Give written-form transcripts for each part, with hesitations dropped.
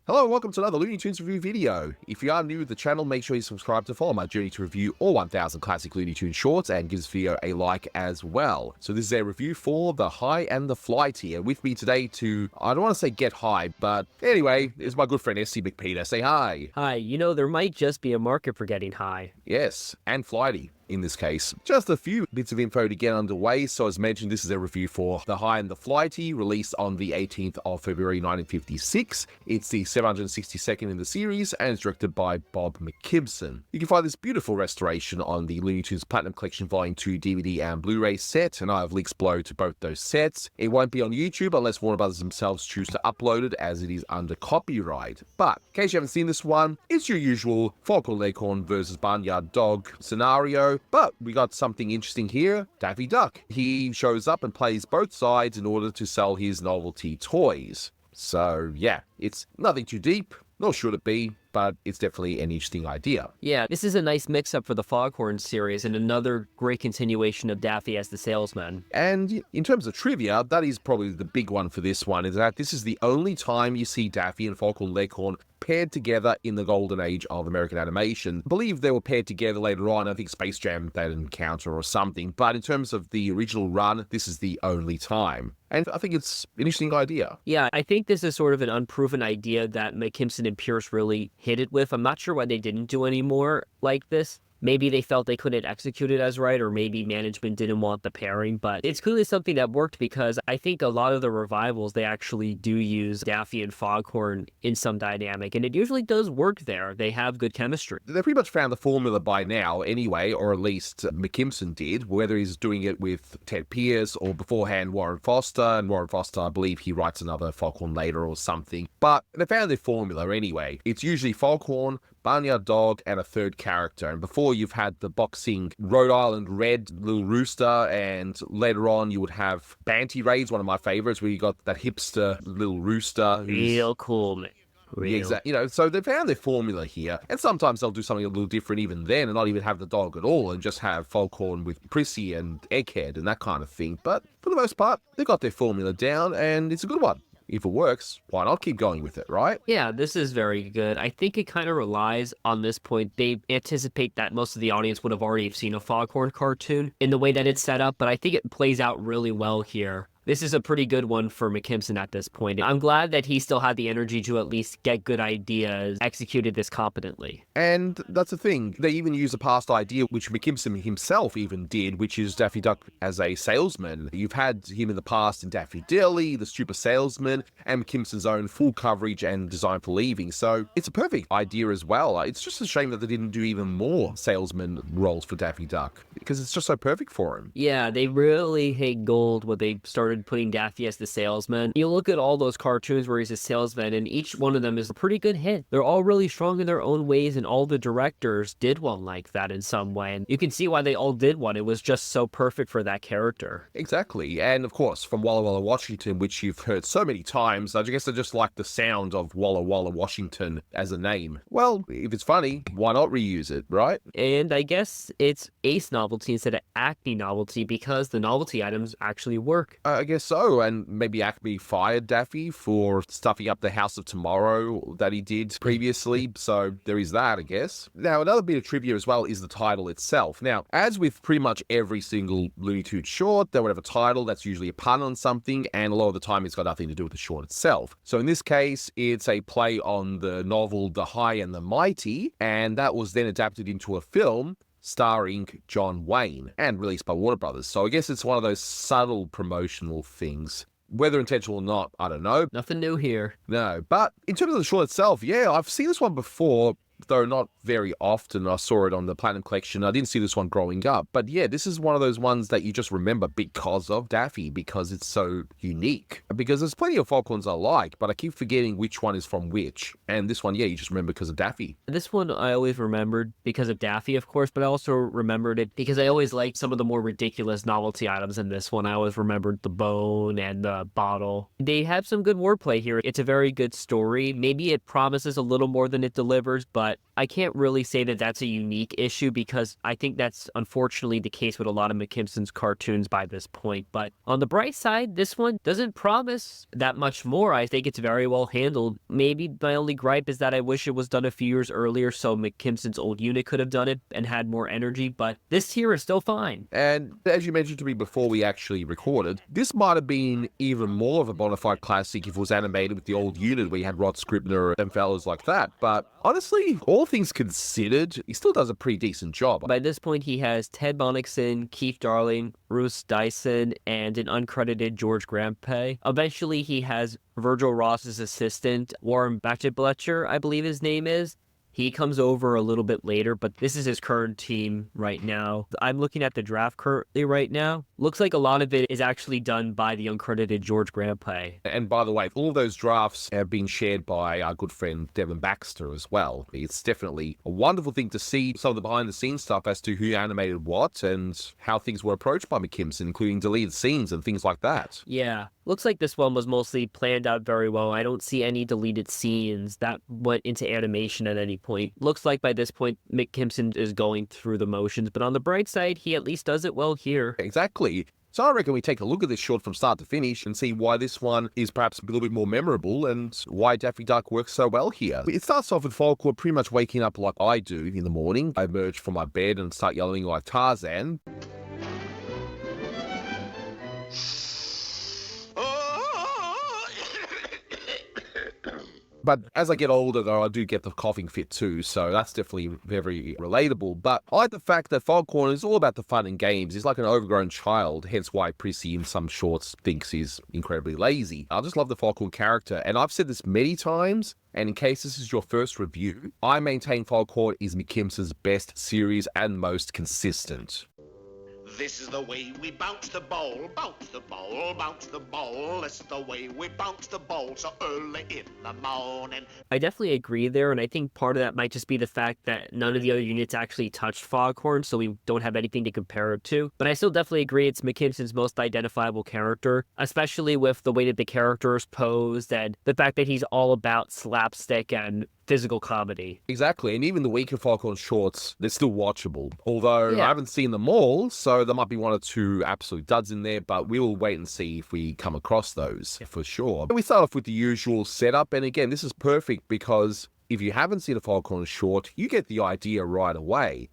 Hello and welcome to another Looney Tunes review video. If you are new to the channel, make sure you subscribe to follow my journey to review all 1000 classic Looney Tunes shorts and give this video a like as well. So this is a review for the High and the Flighty, and with me today to, I don't want to say get high, but anyway, is my good friend SC McPeter. Say hi. Hi, there might just be a market for getting high. Yes, and Flighty. In this case, just a few bits of info to get underway. So as mentioned, this is a review for The High and the Flighty, released on the 18th of February 1956. It's the 762nd in the series and it's directed by Bob McKimson. You can find this beautiful restoration on the Looney Tunes Platinum Collection Volume 2 DVD and Blu-ray set, and I have links below to both those sets. It won't be on YouTube unless Warner Brothers themselves choose to upload it, as it is under copyright. But in case you haven't seen this one, it's your usual Foghorn Leghorn versus Barnyard Dawg scenario. But we got something interesting here. Daffy Duck. He shows up and plays both sides in order to sell his novelty toys. So yeah, it's nothing too deep, nor should it be, but it's definitely an interesting idea. Yeah, this is a nice mix-up for the Foghorn series and another great continuation of Daffy as the salesman. And in terms of trivia, that is probably the big one for this one, is that this is the only time you see Daffy and Foghorn Leghorn paired together in the golden age of American animation. I believe they were paired together later on. I think Space Jam they had an encounter or something, but in terms of the original run, this is the only time. And I think it's an interesting idea. Yeah, I think this is sort of an unproven idea that McKimson and Pierce really hit it with. I'm not sure why they didn't do any more like this. Maybe they felt they couldn't execute it as right, or maybe management didn't want the pairing, but it's clearly something that worked because I think a lot of the revivals, they actually do use Daffy and Foghorn in some dynamic, and it usually does work there. They have good chemistry. They pretty much found the formula by now anyway, or at least McKimson did, whether he's doing it with Ted Pierce or beforehand Warren Foster, and Warren Foster, I believe he writes another Foghorn later or something, but they found their formula anyway. It's usually Foghorn, Barnyard Dawg, and a third character. And before, you've had the boxing Rhode Island Red little rooster, and later on you would have Banty Raids, one of my favorites, where you got that hipster little rooster. Real cool, man. Yeah, exactly. So they found their formula here, and sometimes they'll do something a little different even then, and not even have the dog at all, and just have Foghorn with Prissy and Egghead and that kind of thing. But for the most part, they've got their formula down, and it's a good one. If it works, why not keep going with it, right? Yeah, this is very good. I think it kind of relies on this point. They anticipate that most of the audience would have already seen a Foghorn cartoon in the way that it's set up, but I think it plays out really well here. This is a pretty good one for McKimson at this point. I'm glad that he still had the energy to at least get good ideas, executed this competently. And that's the thing. They even use a past idea, which McKimson himself even did, which is Daffy Duck as a salesman. You've had him in the past in Daffy Dilly, the Stupid Salesman, and McKimson's own full coverage and design for leaving. So it's a perfect idea as well. It's just a shame that they didn't do even more salesman roles for Daffy Duck, because it's just so perfect for him. Yeah, they really hit gold when they started putting Daffy as the salesman. You look at all those cartoons where he's a salesman, and each one of them is a pretty good hit. They're all really strong in their own ways, and all the directors did one like that in some way. And you can see why they all did one. It was just so perfect for that character. Exactly. And of course, from Walla Walla, Washington, which you've heard so many times, I guess I just like the sound of Walla Walla, Washington as a name. Well, if it's funny, why not reuse it, right? And I guess it's Ace Novelty instead of Acme Novelty because the novelty items actually work. I guess so, and maybe Acme fired Daffy for stuffing up the House of Tomorrow that he did previously, so there is that, I guess. Now, another bit of trivia as well is the title itself. Now, as with pretty much every single Looney Tunes short, they would have a title that's usually a pun on something, and a lot of the time it's got nothing to do with the short itself. So in this case, it's a play on the novel The High and the Mighty, and that was then adapted into a film starring John Wayne and released by Warner Brothers. So I guess it's one of those subtle promotional things. Whether intentional or not, I don't know. Nothing new here. No, but in terms of the short itself, yeah, I've seen this one before, though not very often. I saw it on the Platinum Collection. I didn't see this one growing up. But yeah, this is one of those ones that you just remember because of Daffy, because it's so unique. Because there's plenty of Foghorns I like, but I keep forgetting which one is from which. And this one, yeah, you just remember because of Daffy. This one I always remembered because of Daffy, of course, but I also remembered it because I always liked some of the more ridiculous novelty items in this one. I always remembered the bone and the bottle. They have some good wordplay here. It's a very good story. Maybe it promises a little more than it delivers, but I can't really say that that's a unique issue because I think that's unfortunately the case with a lot of McKimson's cartoons by this point. But on the bright side, this one doesn't promise that much more. I think it's very well handled. Maybe my only gripe is that I wish it was done a few years earlier so McKimson's old unit could have done it and had more energy, but this tier is still fine. And as you mentioned to me before we actually recorded, this might have been even more of a bona fide classic if it was animated with the old unit where you had Rod Scribner and fellas like that. But honestly, all things considered, he still does a pretty decent job. By this point, he has Ted Bonnickson, Keith Darling, Bruce Dyson, and an uncredited George Grampe. Eventually, he has Virgil Ross's assistant, Warren Batchetbletcher, I believe his name is. He comes over a little bit later, but this is his current team right now. I'm looking at the draft currently right now. Looks like a lot of it is actually done by the uncredited George Grampe. And by the way, all those drafts have been shared by our good friend Devin Baxter as well. It's definitely a wonderful thing to see some of the behind-the-scenes stuff as to who animated what and how things were approached by McKimson, including deleted scenes and things like that. Yeah. Looks like this one was mostly planned out very well. I don't see any deleted scenes that went into animation at any point. Looks like by this point, McKimson is going through the motions, but on the bright side, he at least does it well here. Exactly. So I reckon we take a look at this short from start to finish and see why this one is perhaps a little bit more memorable and why Daffy Duck works so well here. It starts off with Foghorn pretty much waking up like I do in the morning. I emerge from my bed and start yelling like Tarzan. But as I get older, though, I do get the coughing fit too, so that's definitely very relatable. But I like the fact that Foghorn is all about the fun and games. He's like an overgrown child, hence why Prissy in some shorts thinks he's incredibly lazy. I just love the Foghorn character, and I've said this many times, and in case this is your first review, I maintain Foghorn is McKimson's best series and most consistent. This is the way we bounce the ball, bounce the ball, bounce the ball. This is the way we bounce the ball so early in the morning. I definitely agree there, and I think part of that might just be the fact that none of the other units actually touched Foghorn, so we don't have anything to compare it to. But I still definitely agree it's McKimson's most identifiable character, especially with the way that the character is posed and the fact that he's all about slapstick and physical comedy. Exactly, and even the weaker Foghorn shorts, they're still watchable. Although Yeah. I haven't seen them all, so there might be one or two absolute duds in there, but we'll wait and see if we come across those for sure. We start off with the usual setup, and again, this is perfect because if you haven't seen a Foghorn short, you get the idea right away.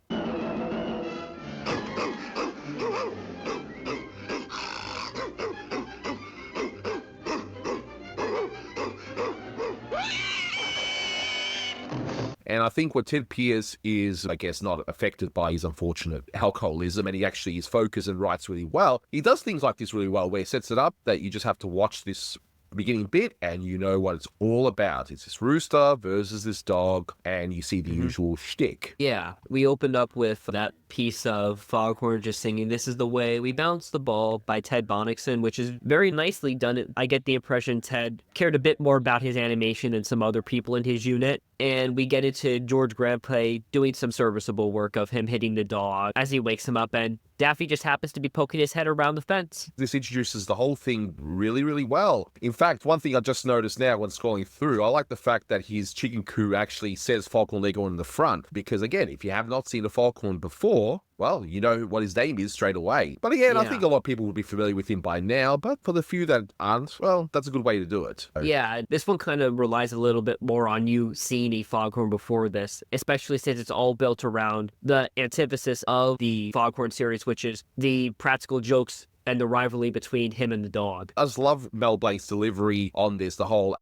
And I think what Ted Pierce is, I guess, not affected by his unfortunate alcoholism, and he actually is focused and writes really well. He does things like this really well, where he sets it up that you just have to watch this beginning bit and you know what it's all about. It's this rooster versus this dog, and you see the usual shtick. Yeah, we opened up with that piece of Foghorn just singing "This is the Way We Bounce the Ball" by Ted Bonnickson, which is very nicely done. I get the impression Ted cared a bit more about his animation than some other people in his unit. And we get into George Grampe doing some serviceable work of him hitting the dog as he wakes him up, and Daffy just happens to be poking his head around the fence. This introduces the whole thing really, really well. In fact, one thing I just noticed now when scrolling through, I like the fact that his chicken coop actually says Foghorn Leghorn in the front, because again, if you have not seen a Foghorn before, well, you know what his name is straight away. But again, I think a lot of people would be familiar with him by now, but for the few that aren't, well, that's a good way to do it. Yeah, this one kind of relies a little bit more on you seeing a Foghorn before this, especially since it's all built around the antithesis of the Foghorn series, which is the practical jokes and the rivalry between him and the dog. I just love Mel Blanc's delivery on this, the whole...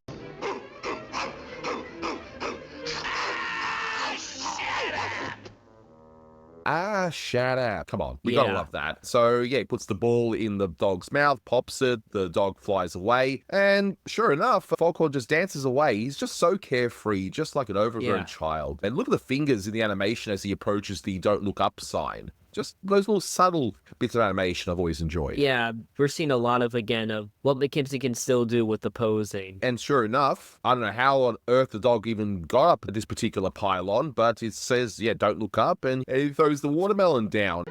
Ah, shut up. Come on. We gotta love that. So, yeah, he puts the ball in the dog's mouth, pops it, the dog flies away, and sure enough, Foghorn just dances away. He's just so carefree, just like an overgrown child. And look at the fingers in the animation as he approaches the "Don't Look Up" sign. Just those little subtle bits of animation I've always enjoyed. Yeah, we're seeing a lot of, again, of what McKimson can still do with the posing. And sure enough, I don't know how on earth the dog even got up at this particular pylon, but it says, yeah, don't look up, and he throws the watermelon down.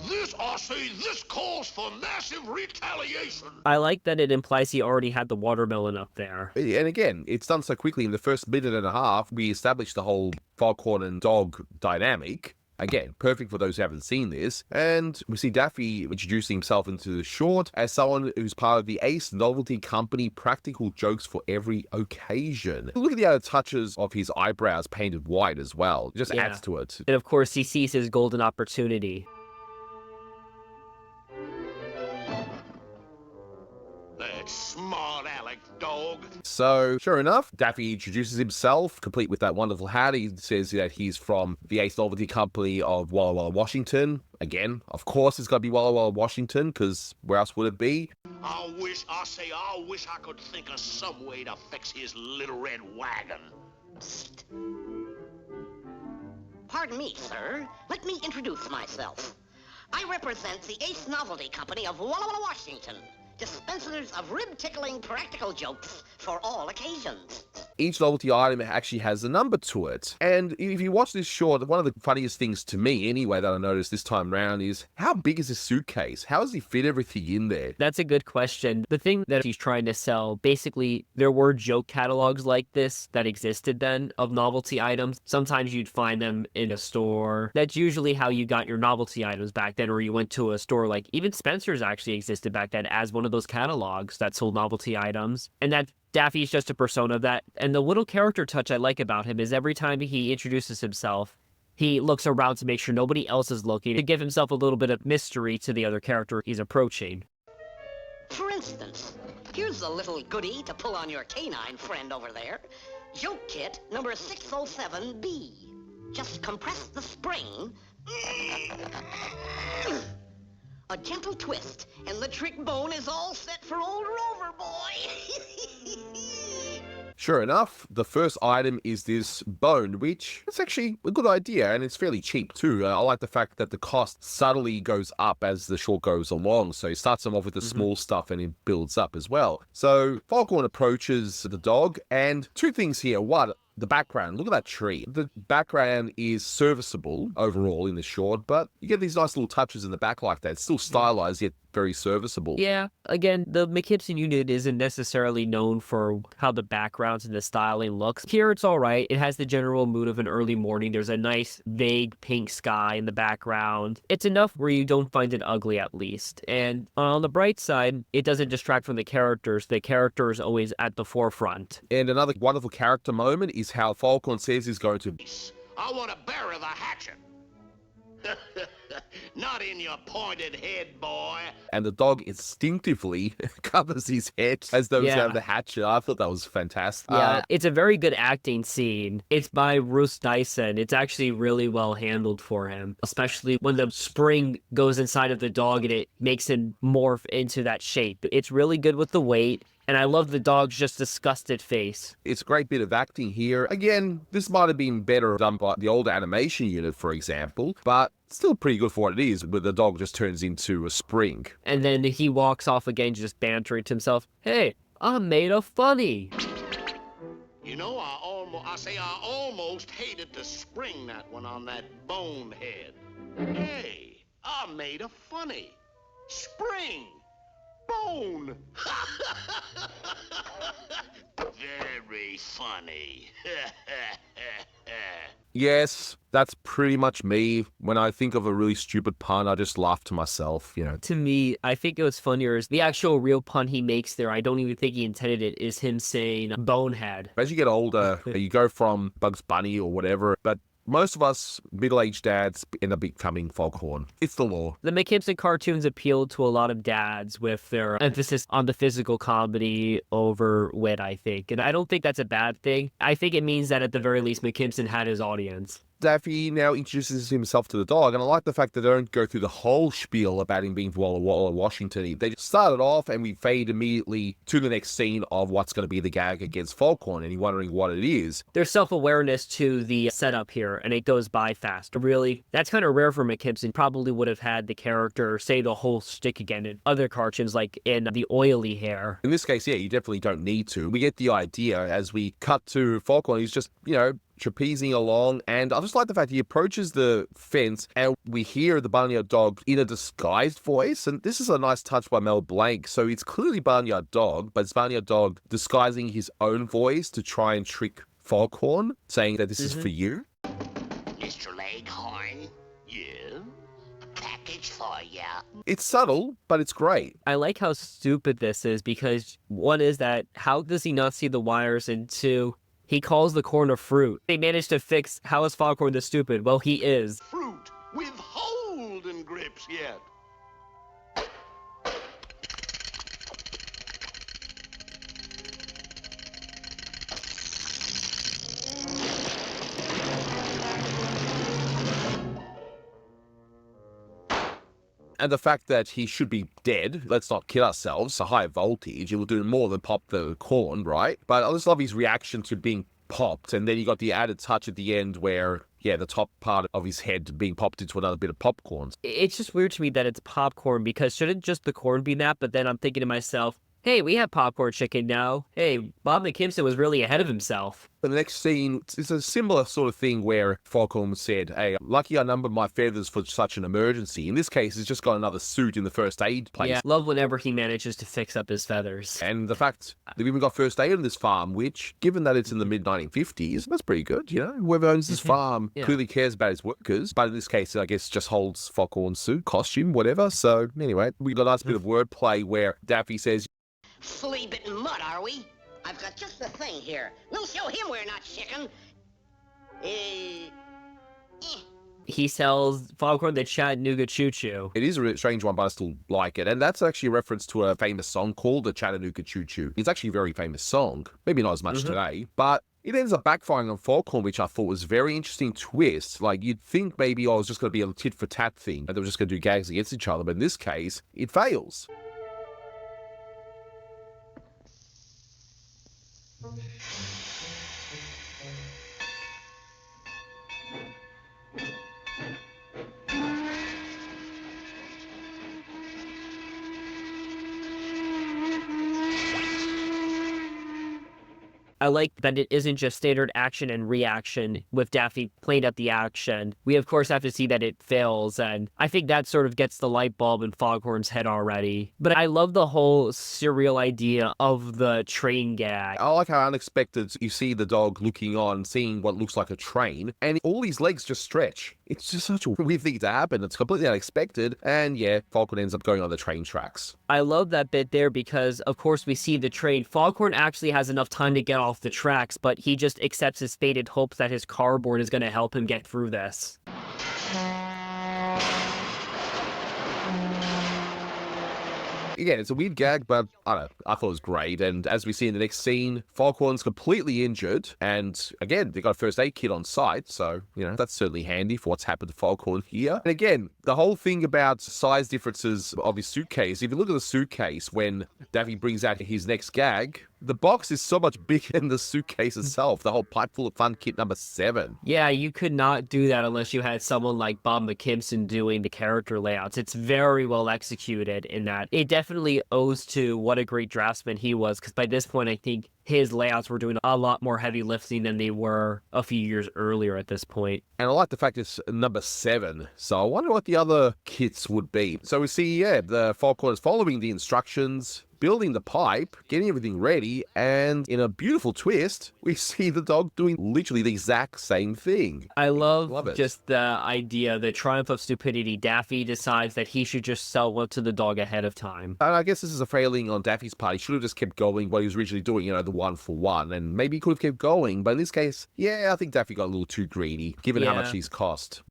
This, I say, this calls for massive retaliation. I like that it implies he already had the watermelon up there. And again, it's done so quickly. In the first minute and a half, we established the whole Foghorn and Dog dynamic. Again, perfect for those who haven't seen this. And we see Daffy introducing himself into the short as someone who's part of the Ace Novelty Company practical jokes for every occasion. Look at the other touches of his eyebrows painted white as well. It just adds to it. And of course, he sees his golden opportunity. That smart Alec dog. So, sure enough, Daffy introduces himself, complete with that wonderful hat. He says that he's from the Ace Novelty Company of Walla Walla, Washington. Again, of course, it's got to be Walla Walla, Washington, because where else would it be? I wish I could think of some way to fix his little red wagon. Psst. Pardon me, sir. Let me introduce myself. I represent the Ace Novelty Company of Walla Walla, Washington. Dispensers of rib-tickling practical jokes for all occasions. Each novelty item actually has a number to it. And if you watch this short, one of the funniest things to me, anyway, that I noticed this time around is how big is this suitcase? How does he fit everything in there? That's a good question. The thing that he's trying to sell, basically, there were joke catalogs like this that existed then of novelty items. Sometimes you'd find them in a store. That's usually how you got your novelty items back then, or you went to a store like even Spencer's actually existed back then as one of those catalogs that sold novelty items. And that Daffy's just a persona of that. And the little character touch I like about him is every time he introduces himself, he looks around to make sure nobody else is looking, to give himself a little bit of mystery to the other character he's approaching. For instance, here's a little goodie to pull on your canine friend over there. Joke kit number 607B. Just compress the spring. A gentle twist, and the trick bone is all set for old Rover Boy. Sure enough, the first item is this bone, which is actually a good idea, and it's fairly cheap too. I like the fact that the cost subtly goes up as the short goes along, so he starts them off with the small stuff and it builds up as well. So Foghorn approaches the dog, and two things here. One, the background. Look at that tree. The background is serviceable overall in the short, but you get these nice little touches in the back like that. It's still stylized, yet very serviceable. Yeah, again, the McKimson unit isn't necessarily known for how the backgrounds and the styling looks. Here it's all right. It has the general mood of an early morning. There's a nice vague pink sky in the background. It's enough where you don't find it ugly, at least. And on the bright side, it doesn't distract from the characters. The character is always at the forefront. And another wonderful character moment is how Foghorn says he's going to... I want to bury the hatchet. Not in your pointed head, boy. And the dog instinctively covers his head as though he's having the hatchet. I thought that was fantastic. Yeah, it's a very good acting scene. It's by Bruce Dyson. It's actually really well handled for him, especially when the spring goes inside of the dog and it makes him morph into that shape. It's really good with the weight. And I love the dog's just disgusted face. It's a great bit of acting here. Again, this might have been better done by the old animation unit, for example, but still pretty good for what it is, where the dog just turns into a spring. And then he walks off again, just bantering to himself, "Hey, I made a funny." You know, I almost hated to spring that one on that bonehead. Hey, I made a funny. Spring. Bone. Very funny. Yes, that's pretty much me. When I think of a really stupid pun, I just laugh to myself, you know. To me, I think it was funnier is the actual real pun he makes there. I don't even think he intended it, is him saying bonehead. As you get older, you go from Bugs Bunny or whatever, but most of us middle-aged dads end up becoming Foghorn. It's the law. The McKimson cartoons appealed to a lot of dads with their emphasis on the physical comedy over wit, I think. And I don't think that's a bad thing. I think it means that at the very least, McKimson had his audience. Daffy now introduces himself to the dog, and I like the fact that they don't go through the whole spiel about him being Walla Walla, Washington. They just start it off, and we fade immediately to the next scene of what's going to be the gag against Foghorn, and you're wondering what it is. There's self-awareness to the setup here, and it goes by fast. Really, that's kind of rare for McKimson. Probably would have had the character say the whole shtick again in other cartoons, like in The Oily Hair. In this case, yeah, you definitely don't need to. We get the idea as we cut to Foghorn. He's just, you know, trapezing along, and I just like the fact he approaches the fence and we hear the Barnyard Dog in a disguised voice, and this is a nice touch by Mel Blanc. So it's clearly Barnyard Dog, but it's Barnyard Dog disguising his own voice to try and trick Foghorn, saying that this is for you. Mr. Leghorn? Yeah? Package for ya. It's subtle, but it's great. I like how stupid this is because one is that how does he not see the wires, and two, he calls the corn a fruit. They managed to fix how is Foghorn this stupid? Well, he is. Fruit with holding grips yet. And the fact that he should be dead, let's not kid ourselves, a high voltage, it will do more than pop the corn, right? But I just love his reaction to being popped, and then you got the added touch at the end where, yeah, the top part of his head being popped into another bit of popcorn. It's just weird to me that it's popcorn, because shouldn't just the corn be that? But then I'm thinking to myself, hey, we have popcorn chicken now. Hey, Bob McKimson was really ahead of himself. The next scene is a similar sort of thing where Foghorn said, hey, lucky I numbered my feathers for such an emergency. In this case, he's just got another suit in the first aid place. Yeah, love whenever he manages to fix up his feathers. And the fact that we even got first aid on this farm, which, given that it's in the mid-1950s, that's pretty good, you know? Whoever owns this farm clearly cares about his workers. But in this case, I guess just holds Foghorn's suit, costume, whatever. So anyway, we got a nice bit of wordplay where Daffy says, Flea-bitten mud, are we? I've got just the thing here. We'll show him we're not chicken. He sells Foghorn the Chattanooga Choo Choo. it is a strange one, but I still like it. And that's actually a reference to a famous song called the Chattanooga Choo Choo. It's actually a very famous song. Maybe not as much today, but it ends up backfiring on Foghorn, which I thought was a very interesting twist. Like, you'd think maybe, oh, it was just going to be a tit-for-tat thing, and they were just going to do gags against each other. But in this case, it fails. I like that it isn't just standard action and reaction with Daffy playing at the action. We, of course, have to see that it fails, and I think that sort of gets the light bulb in Foghorn's head already. But I love the whole surreal idea of the train gag. I like how unexpected you see the dog looking on, seeing what looks like a train, and all his legs just stretch. It's just such a weird thing to happen. It's completely unexpected, and yeah, Foghorn ends up going on the train tracks. I love that bit there because, of course, we see the train. Foghorn actually has enough time to get off the tracks, but he just accepts his fated hopes that his cardboard is going to help him get through this. Again, it's a weird gag, but I don't know, I thought it was great. And as we see in the next scene, Foghorn's completely injured. And again, they got a first aid kit on site. So, you know, that's certainly handy for what's happened to Foghorn here. And again, the whole thing about size differences of his suitcase, if you look at the suitcase when Daffy brings out his next gag, the box is so much bigger than the suitcase itself. The whole pipe full of fun kit number 7. Yeah, you could not do that unless you had someone like Bob McKimson doing the character layouts. It's very well executed in that. It definitely owes to what a great draftsman he was, because by this point, I think his layouts were doing a lot more heavy lifting than they were a few years earlier at this point. And I like the fact it's number 7. So I wonder what the other kits would be. So we see, yeah, the Foghorn is following the instructions, building the pipe, getting everything ready, and in a beautiful twist, we see the dog doing literally the exact same thing. I love it. Just the idea, the triumph of stupidity. Daffy decides that he should just sell one to the dog ahead of time. And I guess this is a failing on Daffy's part. He should have just kept going what he was originally doing, you know, the 1-for-1, and maybe he could have kept going. But in this case, yeah, I think Daffy got a little too greedy, given how much he's cost.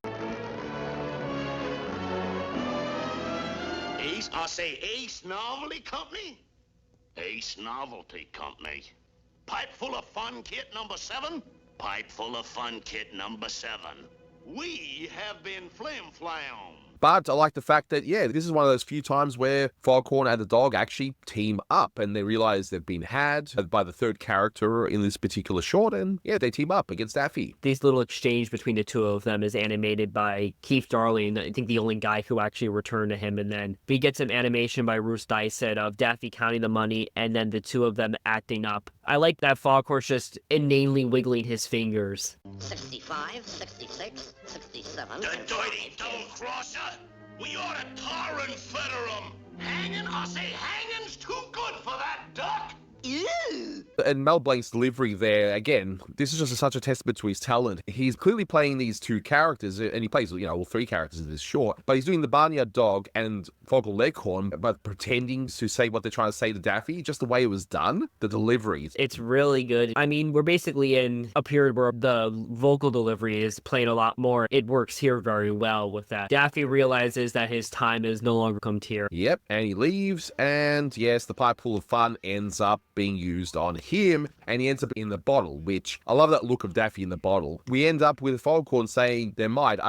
Ace, I say Ace Novelty Company? Ace Novelty Company. Pipe full of fun kit number 7? Pipe full of fun kit number 7. We have been flim-flam. But I like the fact that, yeah, this is one of those few times where Foghorn and the dog actually team up and they realize they've been had by the third character in this particular short, and yeah, they team up against Daffy. This little exchange between the two of them is animated by Keith Darling, I think the only guy who actually returned to him, and then we get some animation by Bruce Dyson of Daffy counting the money and then the two of them acting up. I like that Foghorn's just inanely wiggling his fingers. 65, 66, 67. The dirty double-crosser! We ought to tar and feather him! Hanging? I say hanging's too good for that duck! Ew! And Mel Blanc's delivery there, again, this is just such a testament to his talent. He's clearly playing these two characters, and he plays, all three characters in this short, but he's doing the Barnyard Dawg and Foghorn Leghorn, but pretending to say what they're trying to say to Daffy, just the way it was done, the delivery. It's really good. I mean, we're basically in a period where the vocal delivery is playing a lot more. It works here very well with that. Daffy realizes that his time is no longer come here. Yep, and he leaves, and yes, the pipe full of fun ends up being used on him, and he ends up in the bottle, which I love that look of Daffy in the bottle. We end up with Foghorn saying there might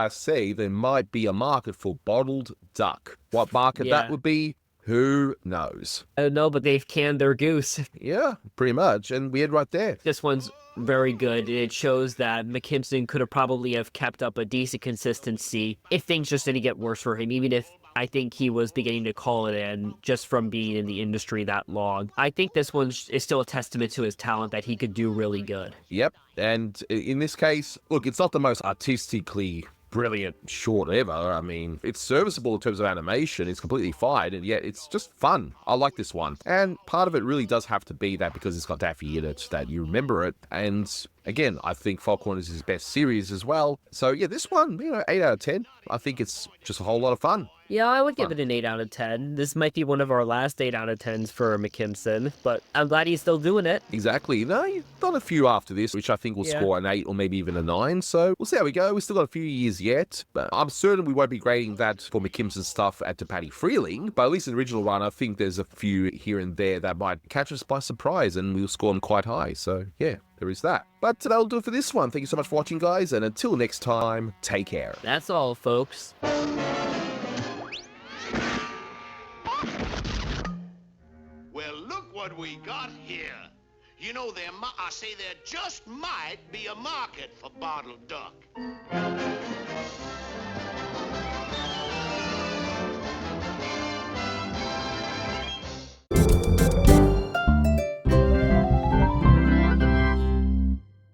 be a market for bottled duck. What market that would be, who knows? I don't know, but they've canned their goose. Yeah, pretty much, and we end right there. This one's very good. It shows that McKimson could have probably have kept up a decent consistency if things just didn't get worse for him, even if I think he was beginning to call it in just from being in the industry that long. I think this one is still a testament to his talent that he could do really good. Yep, and in this case, look, it's not the most artistically brilliant short ever. I mean, it's serviceable in terms of animation. It's completely fine, and yet it's just fun. I like this one. And part of it really does have to be that because it's got Daffy in it, that you remember it. And again, I think Foghorn is his best series as well. So yeah, this one, 8 out of 10. I think it's just a whole lot of fun. Yeah, I would give it an 8 out of 10. This might be one of our last 8 out of 10s for McKimson, but I'm glad he's still doing it. Exactly. No, you've done a few after this, which I think will score an 8 or maybe even a 9. So we'll see how we go. We've still got a few years yet, but I'm certain we won't be grading that for McKimson's stuff at the Paddy Freeling. But at least in the original run, I think there's a few here and there that might catch us by surprise, and we'll score them quite high. So yeah, there is that. But that'll do it for this one. Thank you so much for watching, guys, and until next time, take care. That's all, folks. Well, look what we got here. There just might be a market for bottled duck.